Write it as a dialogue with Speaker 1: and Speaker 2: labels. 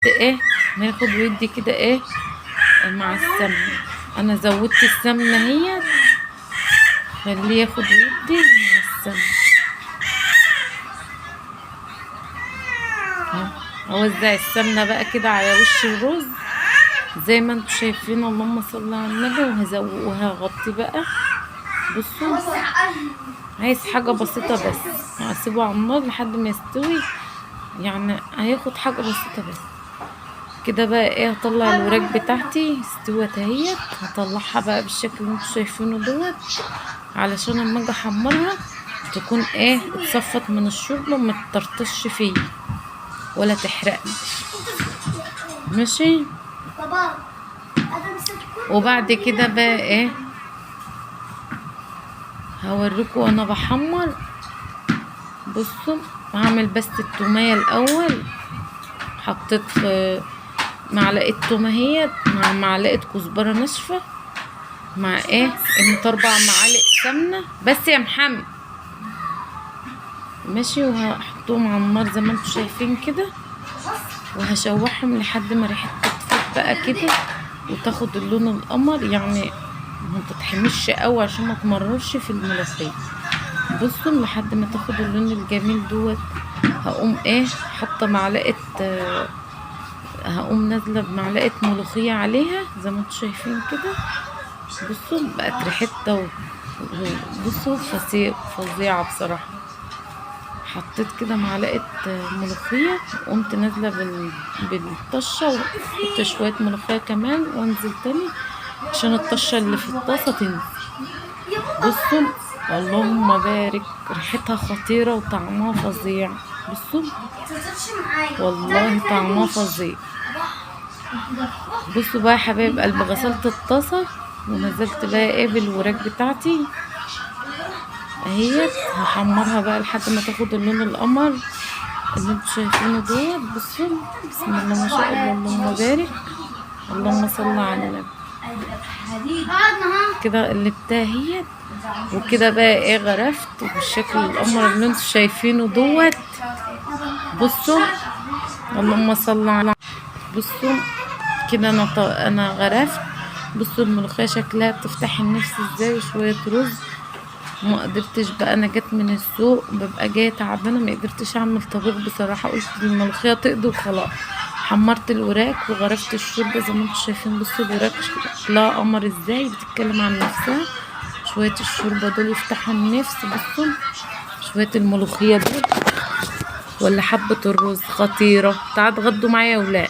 Speaker 1: ايه ناخد ويدي كده ايه مع السمنة. انا زودت السمنة هي، خليه ياخد ويدي مع السمنة. اوزع السمنة بقى كده على وش الرز زي ما انتوا شايفين. اللهم صل على النبي. وهغطي بقى. بصوا عايز حاجة بسيطة بس، هسيبه على النار لحد ما يستوي، يعني هياخد حاجة بسيطة بس كده. بقى ايه هطلع الوراك بتاعتي استوت اهيت، هطلعها بقى بالشكل اللي انتوا شايفينه دوت، علشان اما اجي احمرها تكون ايه اتصفت من الشوربة وما تطرطش فيه ولا تحرقني. ماشي. وبعد كده بقى ايه هوريكم وانا بحمر. بصوا هعمل بس التومية الاول. حطيت في معلقه تومه اهيت مع معلقه كزبره ناشفه مع ايه 4 معالق سمنه بس يا محمد. ماشي. وهحطهم على النار زي ما انتوا شايفين كده، وهشوحهم لحد ما ريحتها تطفي بقى كده وتاخد اللون القمر، يعني ما تتحمش قوي عشان ما تمررش في الملوخيه. بصوا لحد ما تاخد اللون الجميل دوت، هقوم ايه حاطه معلقه هقوم نازله بمعلقه ملوخيه عليها زي ما انتوا شايفين كده. بصوا بقت ريحتها بصوا فظيعه بصراحه. حطيت كده معلقه ملوخيه وقمت نازله بالطشه، وحط شويه ملوخيه كمان وانزل تاني عشان الطشه اللي في الطاسه تنزل. بصوا اللهم بارك، ريحتها خطيره وطعمها فظيع. بصوا والله طعمها فظيع. بصوا بقى يا حبايب قلبي، غسلت الطاسه ونزلت بقى ايه بالوراك بتاعتي اهيت. هحمرها بقى لحد ما تاخد اللون القمر اللي انتوا شايفينه دوت. بصوا بسم الله ما شاء الله اللهم بارك، اللهم صل على النبي. كده قلبتها اهيت، وكده بقى ايه غرفت بالشكل القمر اللي انتوا شايفينه دوت. بصوا اللهم صل على، بصوا كده انا غرفت. بصوا الملوخيه شكلها بتفتح النفس ازاي، وشويه رز. ما قدرتش بقى، انا جت من السوق ببقى جايه تعبانه، ما قدرتش اعمل طبيخ بصراحه، قلت الملوخيه تقضي وخلاص. حمرت الوراك وغرفت الشوربه زي ما انتم شايفين. بصوا الوراك شكلها قمر ازاي، بتتكلم عن نفسها. شويه الشوربه دول يفتحوا النفس. بصوا شويه الملوخيه دول ولا حبه الرز خطيره. تعالوا اتغدوا معايا يا ولاد.